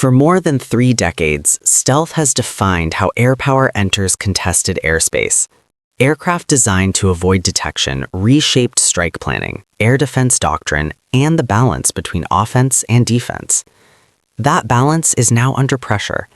For more than 3 decades, stealth has defined how air power enters contested airspace. Aircraft designed to avoid detection reshaped strike planning, air defense doctrine, and the balance between offense and defense. That balance is now under pressure.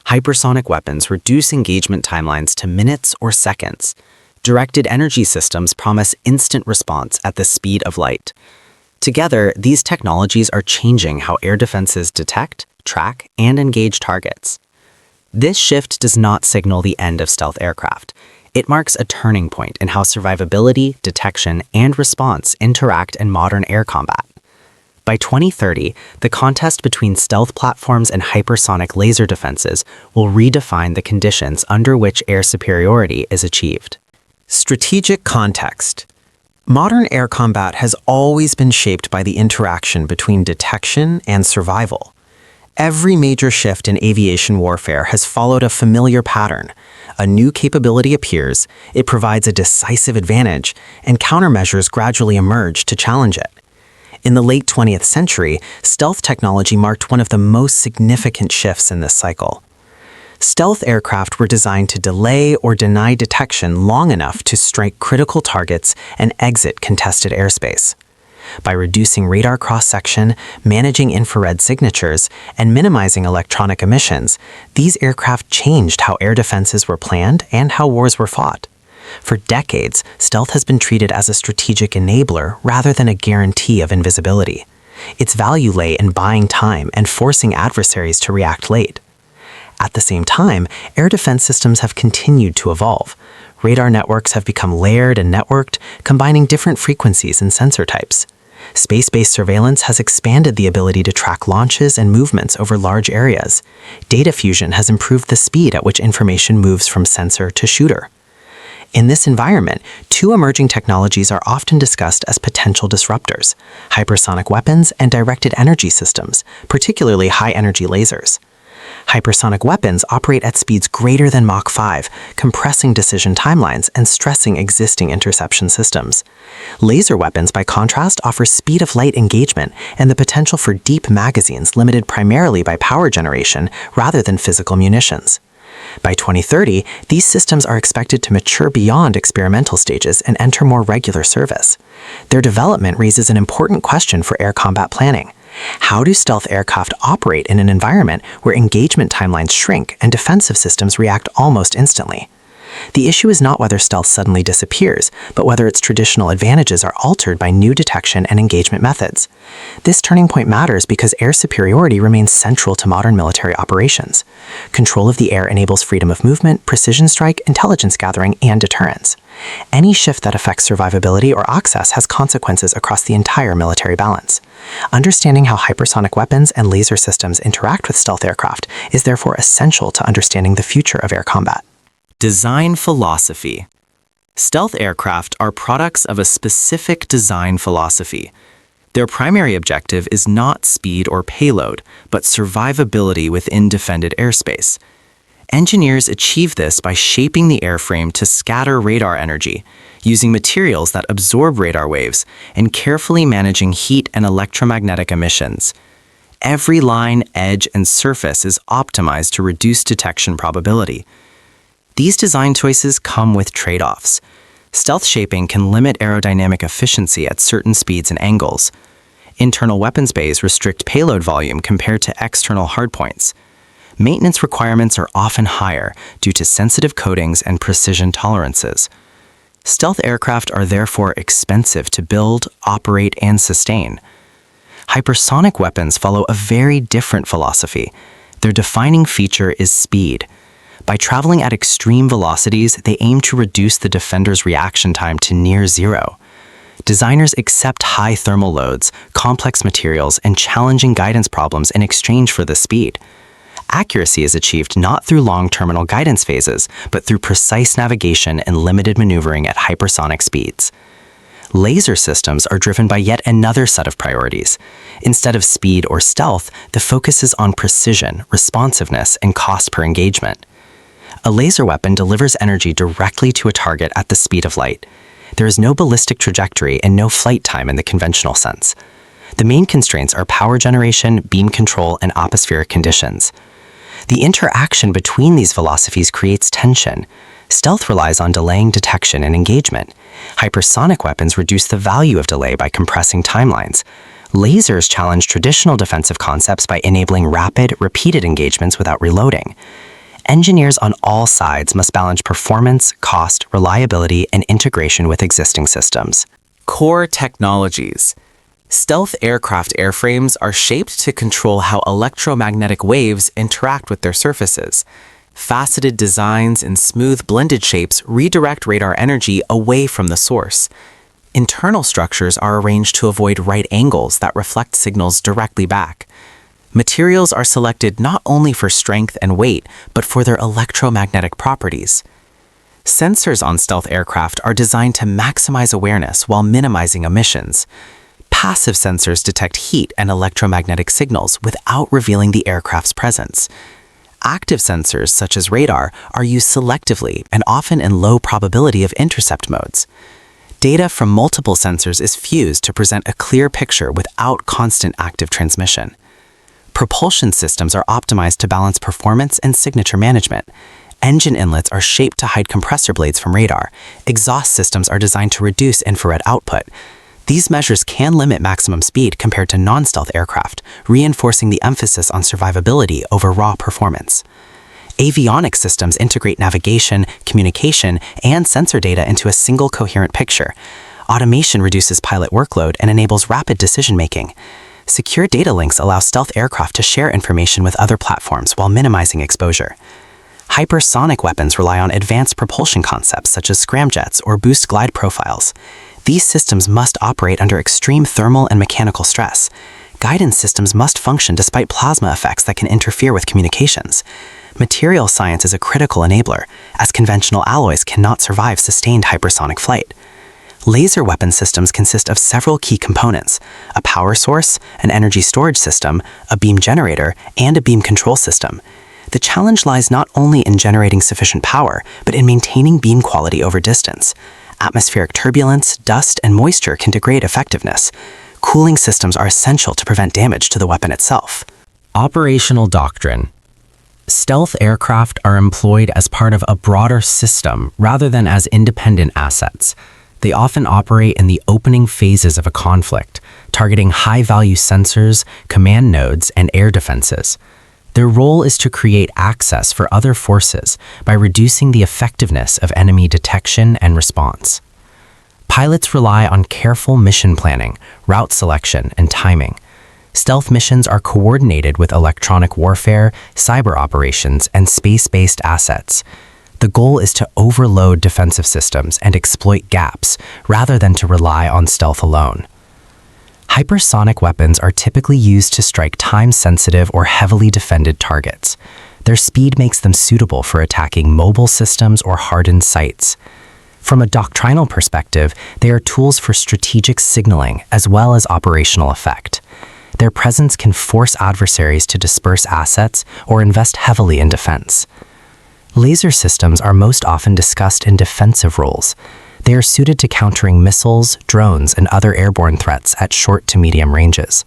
Hypersonic weapons reduce engagement timelines to minutes or seconds. Directed energy systems promise instant response at the speed of light. Together, these technologies are changing how air defenses detect, track, and engage targets. This shift does not signal the end of stealth aircraft. It marks a turning point in how survivability, detection, and response interact in modern air combat. By 2030, the contest between stealth platforms and hypersonic laser defenses will redefine the conditions under which air superiority is achieved. Strategic context. Modern air combat has always been shaped by the interaction between detection and survival. Every major shift in aviation warfare has followed a familiar pattern. A new capability appears, it provides a decisive advantage, and countermeasures gradually emerge to challenge it. In the late 20th century, stealth technology marked one of the most significant shifts in this cycle. Stealth aircraft were designed to delay or deny detection long enough to strike critical targets and exit contested airspace. By reducing radar cross-section, managing infrared signatures, and minimizing electronic emissions, these aircraft changed how air defenses were planned and how wars were fought. For decades, stealth has been treated as a strategic enabler rather than a guarantee of invisibility. Its value lay in buying time and forcing adversaries to react late. At the same time, air defense systems have continued to evolve. Radar networks have become layered and networked, combining different frequencies and sensor types. Space-based surveillance has expanded the ability to track launches and movements over large areas. Data fusion has improved the speed at which information moves from sensor to shooter. In this environment, two emerging technologies are often discussed as potential disruptors: hypersonic weapons and directed energy systems, particularly high-energy lasers. Hypersonic weapons operate at speeds greater than Mach 5, compressing decision timelines and stressing existing interception systems. Laser weapons, by contrast, offer speed-of-light engagement and the potential for deep magazines limited primarily by power generation rather than physical munitions. By 2030, these systems are expected to mature beyond experimental stages and enter more regular service. Their development raises an important question for air combat planning. How do stealth aircraft operate in an environment where engagement timelines shrink and defensive systems react almost instantly? The issue is not whether stealth suddenly disappears, but whether its traditional advantages are altered by new detection and engagement methods. This turning point matters because air superiority remains central to modern military operations. Control of the air enables freedom of movement, precision strike, intelligence gathering, and deterrence. Any shift that affects survivability or access has consequences across the entire military balance. Understanding how hypersonic weapons and laser systems interact with stealth aircraft is therefore essential to understanding the future of air combat. Design philosophy. Stealth aircraft are products of a specific design philosophy. Their primary objective is not speed or payload, but survivability within defended airspace. Engineers achieve this by shaping the airframe to scatter radar energy, using materials that absorb radar waves, and carefully managing heat and electromagnetic emissions. Every line, edge, and surface is optimized to reduce detection probability. These design choices come with trade-offs. Stealth shaping can limit aerodynamic efficiency at certain speeds and angles. Internal weapons bays restrict payload volume compared to external hardpoints. Maintenance requirements are often higher due to sensitive coatings and precision tolerances. Stealth aircraft are therefore expensive to build, operate, and sustain. Hypersonic weapons follow a very different philosophy. Their defining feature is speed. By traveling at extreme velocities, they aim to reduce the defender's reaction time to near zero. Designers accept high thermal loads, complex materials, and challenging guidance problems in exchange for this speed. Accuracy is achieved not through long terminal guidance phases, but through precise navigation and limited maneuvering at hypersonic speeds. Laser systems are driven by yet another set of priorities. Instead of speed or stealth, the focus is on precision, responsiveness, and cost per engagement. A laser weapon delivers energy directly to a target at the speed of light. There is no ballistic trajectory and no flight time in the conventional sense. The main constraints are power generation, beam control, and atmospheric conditions. The interaction between these philosophies creates tension. Stealth relies on delaying detection and engagement. Hypersonic weapons reduce the value of delay by compressing timelines. Lasers challenge traditional defensive concepts by enabling rapid, repeated engagements without reloading. Engineers on all sides must balance performance, cost, reliability, and integration with existing systems. Core technologies. Stealth aircraft airframes are shaped to control how electromagnetic waves interact with their surfaces. Faceted designs and smooth blended shapes redirect radar energy away from the source. Internal structures are arranged to avoid right angles that reflect signals directly back. Materials are selected not only for strength and weight, but for their electromagnetic properties. Sensors on stealth aircraft are designed to maximize awareness while minimizing emissions. Passive sensors detect heat and electromagnetic signals without revealing the aircraft's presence. Active sensors, such as radar, are used selectively and often in low probability of intercept modes. Data from multiple sensors is fused to present a clear picture without constant active transmission. Propulsion systems are optimized to balance performance and signature management. Engine inlets are shaped to hide compressor blades from radar. Exhaust systems are designed to reduce infrared output. These measures can limit maximum speed compared to non-stealth aircraft, reinforcing the emphasis on survivability over raw performance. Avionics systems integrate navigation, communication, and sensor data into a single coherent picture. Automation reduces pilot workload and enables rapid decision-making. Secure data links allow stealth aircraft to share information with other platforms while minimizing exposure. Hypersonic weapons rely on advanced propulsion concepts such as scramjets or boost glide profiles. These systems must operate under extreme thermal and mechanical stress. Guidance systems must function despite plasma effects that can interfere with communications. Material science is a critical enabler, as conventional alloys cannot survive sustained hypersonic flight. Laser weapon systems consist of several key components: a power source, an energy storage system, a beam generator, and a beam control system. The challenge lies not only in generating sufficient power, but in maintaining beam quality over distance. Atmospheric turbulence, dust, and moisture can degrade effectiveness. Cooling systems are essential to prevent damage to the weapon itself. Operational doctrine. Stealth aircraft are employed as part of a broader system rather than as independent assets. They often operate in the opening phases of a conflict, targeting high-value sensors, command nodes, and air defenses. Their role is to create access for other forces by reducing the effectiveness of enemy detection and response. Pilots rely on careful mission planning, route selection, and timing. Stealth missions are coordinated with electronic warfare, cyber operations, and space-based assets. The goal is to overload defensive systems and exploit gaps rather than to rely on stealth alone. Hypersonic weapons are typically used to strike time-sensitive or heavily defended targets. Their speed makes them suitable for attacking mobile systems or hardened sites. From a doctrinal perspective, they are tools for strategic signaling as well as operational effect. Their presence can force adversaries to disperse assets or invest heavily in defense. Laser systems are most often discussed in defensive roles. They are suited to countering missiles, drones, and other airborne threats at short to medium ranges.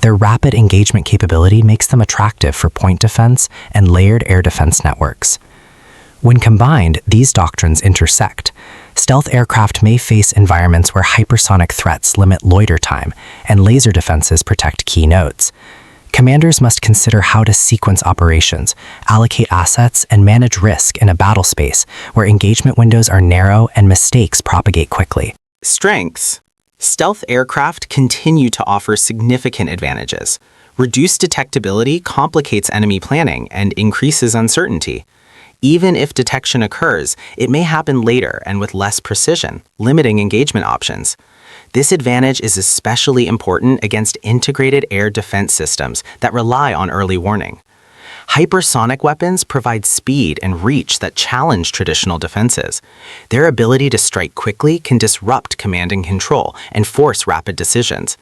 Their rapid engagement capability makes them attractive for point defense and layered air defense networks. When combined, these doctrines intersect. Stealth aircraft may face environments where hypersonic threats limit loiter time, and laser defenses protect key nodes. Commanders must consider how to sequence operations, allocate assets, and manage risk in a battle space where engagement windows are narrow and mistakes propagate quickly. Strengths. Stealth aircraft continue to offer significant advantages. Reduced detectability complicates enemy planning and increases uncertainty. Even if detection occurs, it may happen later and with less precision, limiting engagement options. This advantage is especially important against integrated air defense systems that rely on early warning. Hypersonic weapons provide speed and reach that challenge traditional defenses. Their ability to strike quickly can disrupt command and control and force rapid decisions.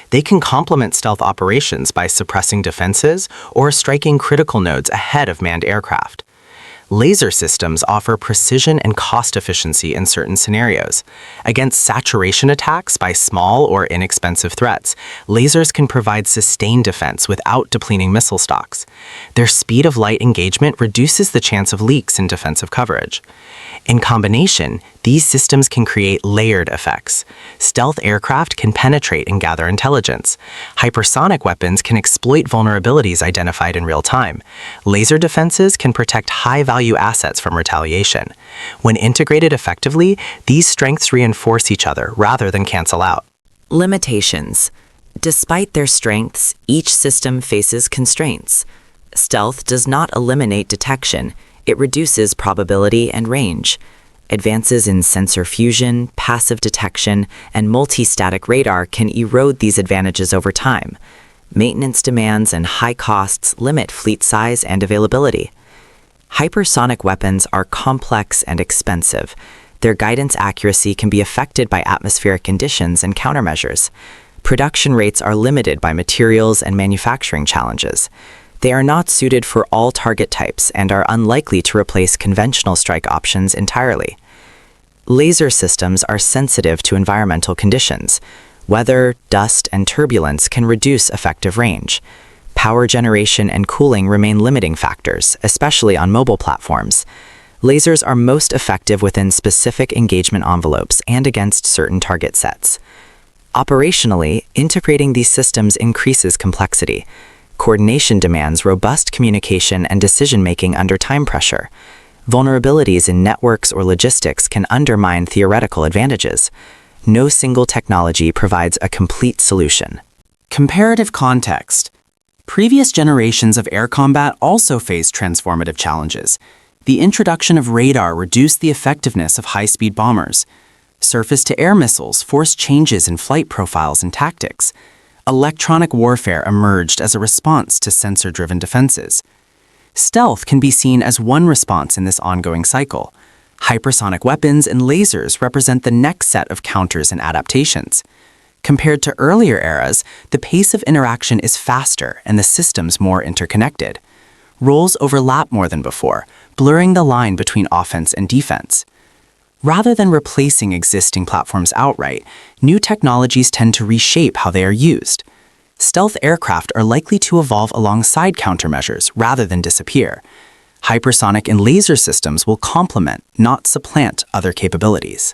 They can complement stealth operations by suppressing defenses or striking critical nodes ahead of manned aircraft. Laser systems offer precision and cost efficiency in certain scenarios. Against saturation attacks by small or inexpensive threats, lasers can provide sustained defense without depleting missile stocks. Their speed of light engagement reduces the chance of leaks in defensive coverage. In combination, these systems can create layered effects. Stealth aircraft can penetrate and gather intelligence. Hypersonic weapons can exploit vulnerabilities identified in real time. Laser defenses can protect high-value assets from retaliation. When integrated effectively, these strengths reinforce each other rather than cancel out. Limitations. Despite their strengths, each system faces constraints. Stealth does not eliminate detection. It reduces probability and range. Advances in sensor fusion, passive detection, and multi-static radar can erode these advantages over time. Maintenance demands and high costs limit fleet size and availability. Hypersonic weapons are complex and expensive. Their guidance accuracy can be affected by atmospheric conditions and countermeasures. Production rates are limited by materials and manufacturing challenges. They are not suited for all target types and are unlikely to replace conventional strike options entirely. Laser systems are sensitive to environmental conditions. Weather, dust, and turbulence can reduce effective range. Power generation and cooling remain limiting factors, especially on mobile platforms. Lasers are most effective within specific engagement envelopes and against certain target sets. Operationally, integrating these systems increases complexity. Coordination demands robust communication and decision-making under time pressure. Vulnerabilities in networks or logistics can undermine theoretical advantages. No single technology provides a complete solution. Comparative context. Previous generations of air combat also faced transformative challenges. The introduction of radar reduced the effectiveness of high-speed bombers. Surface-to-air missiles forced changes in flight profiles and tactics. Electronic warfare emerged as a response to sensor-driven defenses. Stealth can be seen as one response in this ongoing cycle. Hypersonic weapons and lasers represent the next set of counters and adaptations. Compared to earlier eras, the pace of interaction is faster and the systems more interconnected. Roles overlap more than before, blurring the line between offense and defense. Rather than replacing existing platforms outright, new technologies tend to reshape how they are used. Stealth aircraft are likely to evolve alongside countermeasures rather than disappear. Hypersonic and laser systems will complement, not supplant, other capabilities.